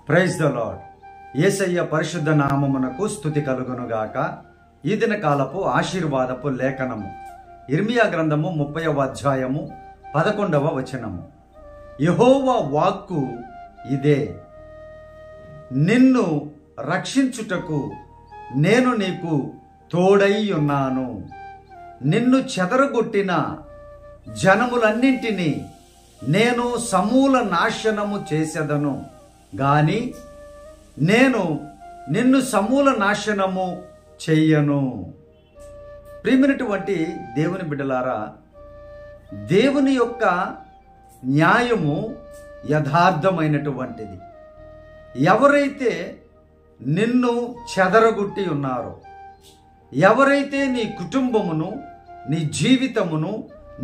Praise the lord. యేసయ్య పరిశుద్ధ నామమునకు స్తుతి కలుగునుగాక. ఈ దిన కాలపు ఆశీర్వాదపు లేఖనము ఇర్మియా గ్రంథము 30వ అధ్యాయము 11వ వచనము. యెహోవా వాక్కు ఇదే, నిన్ను రక్షించుటకు నేను నీకు తోడై ఉన్నాను. నిన్ను చెదరగొట్టిన జనములన్నింటినీ నేను సమూల నాశనము చేసేదను గాని నేను నిన్ను సమూల నాశనము చెయ్యను. ప్రియమైనటువంటి దేవుని బిడ్డలారా, దేవుని యొక్క న్యాయము యథార్థమైనటువంటిది. ఎవరైతే నిన్ను చెదరగొట్టి ఉన్నారో, ఎవరైతే నీ కుటుంబమును, నీ జీవితమును,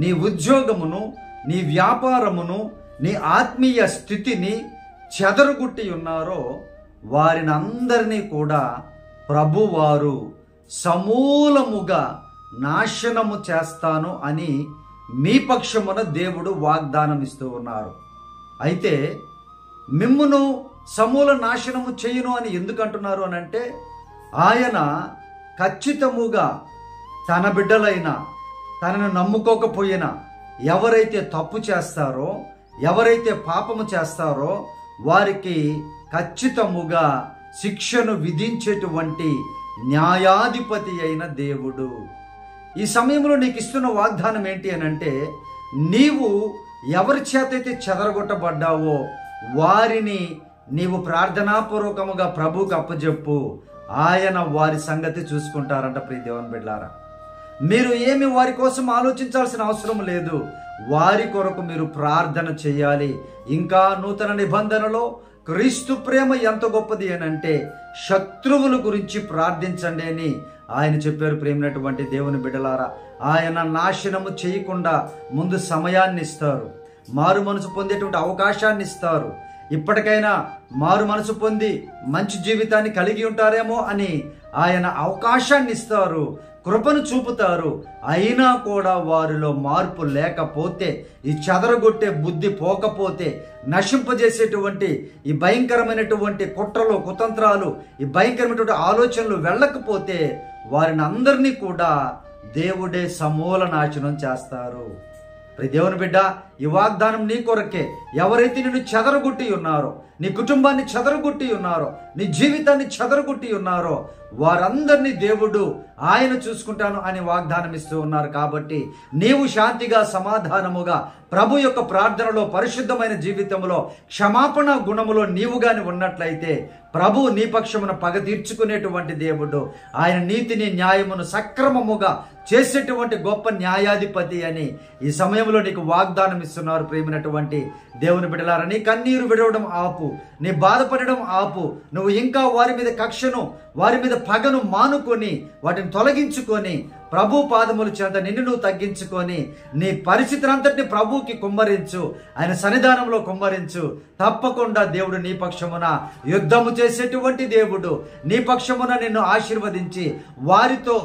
నీ ఉద్యోగమును, నీ వ్యాపారమును, నీ ఆత్మీయ స్థితిని చెదరగొట్టి ఉన్నారో వారిని అందరినీ కూడా ప్రభువారు సమూలముగా నాశనము చేస్తాను అని మీ పక్షమున దేవుడు వాగ్దానం ఇస్తూ ఉన్నారు. అయితే మిమ్మును సమూల నాశనము చేయును అని ఎందుకు అంటున్నారు అని అంటే, ఆయన ఖచ్చితముగా తన బిడ్డలైన, తనను నమ్ముకోకపోయినా ఎవరైతే తప్పు చేస్తారో, ఎవరైతే పాపము చేస్తారో వారికి ఖచ్చితముగా శిక్షను విధించేటువంటి న్యాయాధిపతి అయిన దేవుడు. ఈ సమయంలో నీకు ఇస్తున్న వాగ్దానం ఏంటి అని అంటే, నీవు ఎవరి చేతైతే చెదరగొట్టబడ్డావో వారిని నీవు ప్రార్థనాపూర్వకముగా ప్రభువుకు అప్పచెప్పు. ఆయన వారి సంగతి చూసుకుంటారంట. ప్రియ దేవుని బిడ్డలారా, మీరు ఏమి వారి కోసం ఆలోచించాల్సిన అవసరం లేదు. వారి కొరకు మీరు ప్రార్థన చేయాలి. ఇంకా నూతన నిబంధనలో క్రీస్తు ప్రేమ ఎంత గొప్పది అని అంటే, శత్రువుల గురించి ప్రార్థించండి అని ఆయన చెప్పారు. ప్రేమైనటువంటి దేవుని బిడ్డలారా, ఆయన నాశనము చేయకుండా ముందు సమయాన్ని ఇస్తారు, మారు మనసు పొందేటువంటి అవకాశాన్ని ఇస్తారు. ఇప్పటికైనా మారు మనసు పొంది మంచి జీవితాన్ని కలిగి ఉంటారేమో అని ఆయన అవకాశాన్ని ఇస్తారు, కృపను చూపుతారు. అయినా కూడా వారిలో మార్పు లేకపోతే, ఈ చెదరగొట్టే బుద్ధి పోకపోతే, నశింపజేసేటువంటి ఈ భయంకరమైనటువంటి కుట్రలు, కుతంత్రాలు, ఈ భయంకరమైనటువంటి ఆలోచనలు వెళ్ళకపోతే వారిని అందరినీ కూడా దేవుడే సమూల నాశనం చేస్తారు. ప్రతి దేవుని బిడ్డ, ఈ వాగ్దానం నీ కొరకే. ఎవరైతే నిన్ను చెదరగొట్టి ఉన్నారో, నీ కుటుంబాన్ని చెదరగొట్టి ఉన్నారో, నీ జీవితాన్ని చెదరగొట్టి ఉన్నారో వారందరినీ దేవుడు ఆయన చూసుకుంటాను అని వాగ్దానం ఇస్తూ ఉన్నారు. కాబట్టి నీవు శాంతిగా, సమాధానముగా ప్రభు యొక్క ప్రార్థనలో, పరిశుద్ధమైన జీవితంలో, క్షమాపణ గుణములో నీవు గాని ఉన్నట్లయితే ప్రభు నీ పక్షమున పగ తీర్చుకునేటువంటి దేవుడు. ఆయన నీతిని, న్యాయమును సక్రమముగా చేసేటువంటి గొప్ప న్యాయాధిపతి అని ఈ సమయంలో నీకు వాగ్దానం ఇస్తున్నారు. ప్రేమైనటువంటి దేవుని బిడ్డలారా, నీ కన్నీరు విడవడం ఆపు, నీ బాధపడడం ఆపు. నువ్వు ఇంకా వారి మీద కక్షను, వారి మీద పగను మానుకొని వాటిని తొలగించుకొని ప్రభు పాదముల చేత నిన్ను నువ్వు తగ్గించుకొని నీ పరిస్థితిని అంతటిని ప్రభువుకి కుమ్మరించు, ఆయన సన్నిధానంలో కుమ్మరించు. తప్పకుండా దేవుడు నీ పక్షమున యుద్ధము చేసేటువంటి దేవుడు. నీ పక్షమున నిన్ను ఆశీర్వదించి వారితో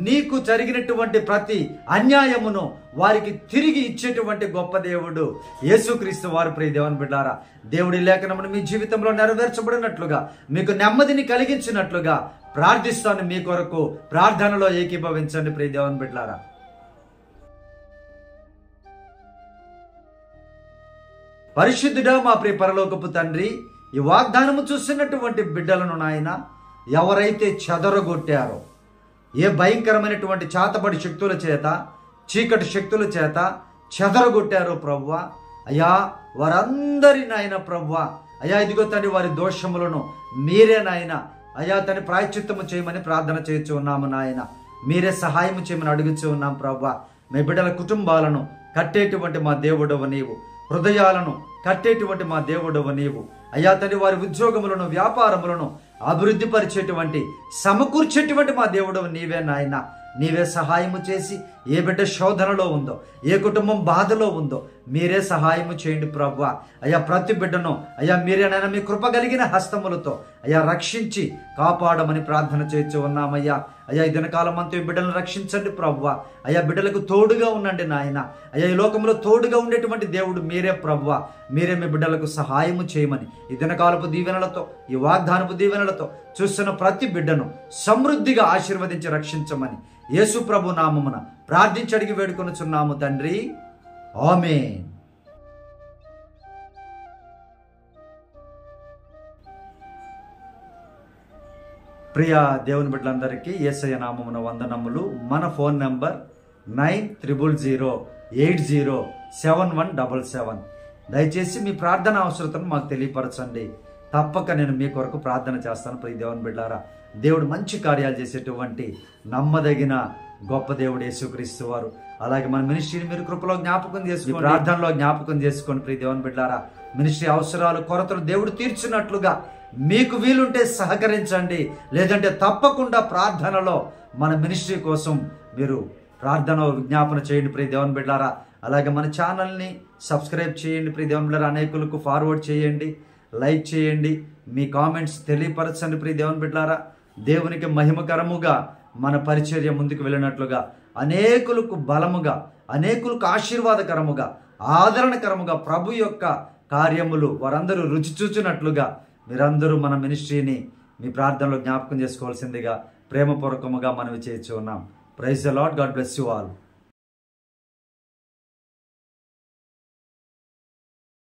నీకు జరిగినటువంటి ప్రతి అన్యాయమును వారికి తిరిగి ఇచ్చేటువంటి గొప్ప దేవుడు యేసుక్రీస్తు వారు. ప్రియ దేవుని బిడ్డారా, దేవుడి లేఖనమును మీ జీవితంలో నెరవేర్చబడినట్లుగా, మీకు నెమ్మదిని కలిగించినట్లుగా ప్రార్థిస్తాను. మీ కొరకు ప్రార్థనలో ఏకీభవించండి ప్రియ దేవుని బిడ్డలారా. పరిశుద్ధుడా మా ప్రియ పరలోకపు తండ్రి, ఈ వాగ్దానము చూస్తున్నటువంటి బిడ్డలను నాయన ఎవరైతే చెదరగొట్టారో, ఏ భయంకరమైనటువంటి చాతబడి శక్తుల చేత, చీకటి శక్తుల చేత చెదరగొట్టారో ప్రభువా, అయ్యా వారందరి నాయన ప్రభువా, అయ్యా ఇదిగో తండ్రి వారి దోషములను మీరే నాయన అయ్యా తన ప్రాయశ్చిత్తము చేయమని ప్రార్థన చేయొచ్చు ఉన్నాము నాయన. మీరే సహాయం చేయమని అడుగుచూ ఉన్నాం ప్రభువా. మీ బిడ్డల కుటుంబాలను కట్టేటువంటి మా దేవుడవ నీవు, హృదయాలను కట్టేటువంటి మా దేవుడవ నీవు, అయ్యా తండ్రి వారి ఉద్యోగములను, వ్యాపారములను అభివృద్ధి పరిచేటువంటి, సమకూర్చేటువంటి మా దేవుడవు నీవే నాయన. నీవే సహాయము చేసి, ఏ బిడ్డ శోధనలో ఉందో, ఏ కుటుంబం బాధలో ఉందో మీరే సహాయము చేయండి ప్రభువా. అయ్యా ప్రతి బిడ్డను అయ్యా మీరేనైనా మీ కృప కలిగిన హస్తములతో అయ్యా రక్షించి కాపాడమని ప్రార్థన చేస్తూ ఉన్నామయ్యా. అయ్యా ఈ దినకాలం అంతా ఈ బిడ్డలను రక్షించండి ప్రభువా. అయ్యా బిడ్డలకు తోడుగా ఉండండి నాయన. అయ్యా ఈ లోకంలో తోడుగా ఉండేటువంటి దేవుడు మీరే ప్రభువా. మీరే మీ బిడ్డలకు సహాయము చేయమని ఈ దినకాలపు దీవెనలతో, ఈ వాగ్దానపు దీవెనలతో చూస్తున్న ప్రతి బిడ్డను సమృద్ధిగా ఆశీర్వదించి రక్షించమని యేసు ప్రభు నామమున ప్రార్థించి అడిగి వేడుకొనుచున్నాము తండ్రి. ఆమేన్. ప్రియ దేవుని బిడ్డలందరికీ యేసయ్య నామమున వందనములు. మన ఫోన్ నంబర్ 9000807177. దయచేసి మీ ప్రార్థన అవసరతను మాకు తెలియపరచండి. తప్పక నేను మీ కొరకు ప్రార్థన చేస్తాను. ప్రియ దేవుని బిడ్డలారా, దేవుడు మంచి కార్యాలు చేసేటువంటి నమ్మదగిన గొప్ప దేవుడు యేసుక్రీస్తు వారు. అలాగే మన మినిస్ట్రీని మీరు కృపలో జ్ఞాపకం చేసుకోండి, ప్రార్థనలో జ్ఞాపకం చేసుకోండి. ప్రియ దేవుని బిడ్డలారా, మినిస్ట్రీ అవసరాలు కొరతలు దేవుడు తీర్చినట్లుగా మీకు వీలుంటే సహకరించండి. లేదంటే తప్పకుండా ప్రార్థనలో మన మినిస్ట్రీ కోసం మీరు ప్రార్థన విజ్ఞాపన చేయండి ప్రియ దేవుని బిడ్డలారా. అలాగే మన ఛానల్ని సబ్స్క్రైబ్ చేయండి ప్రియ దేవుని బిడ్డలారా. అనేకులకు ఫార్వర్డ్ చేయండి, లైక్ చేయండి, మీ కామెంట్స్ తెలియపరచండి ప్రియ దేవుని బిడ్డలారా. దేవునికి మహిమకరముగా మన పరిచర్య ముందుకు వెళ్ళినట్లుగా, అనేకులకు బలముగా, అనేకులకు ఆశీర్వాదకరముగా, ఆదరణకరముగా ప్రభు యొక్క కార్యములు వారందరూ రుచి చూచినట్లుగా మీరందరూ మన మినిస్ట్రీని మీ ప్రార్థనలో జ్ఞాపకం చేసుకోవాల్సిందిగా ప్రేమపూర్వకముగా మనవి చేయించు ఉన్నాం. Praise the Lord. God bless you all.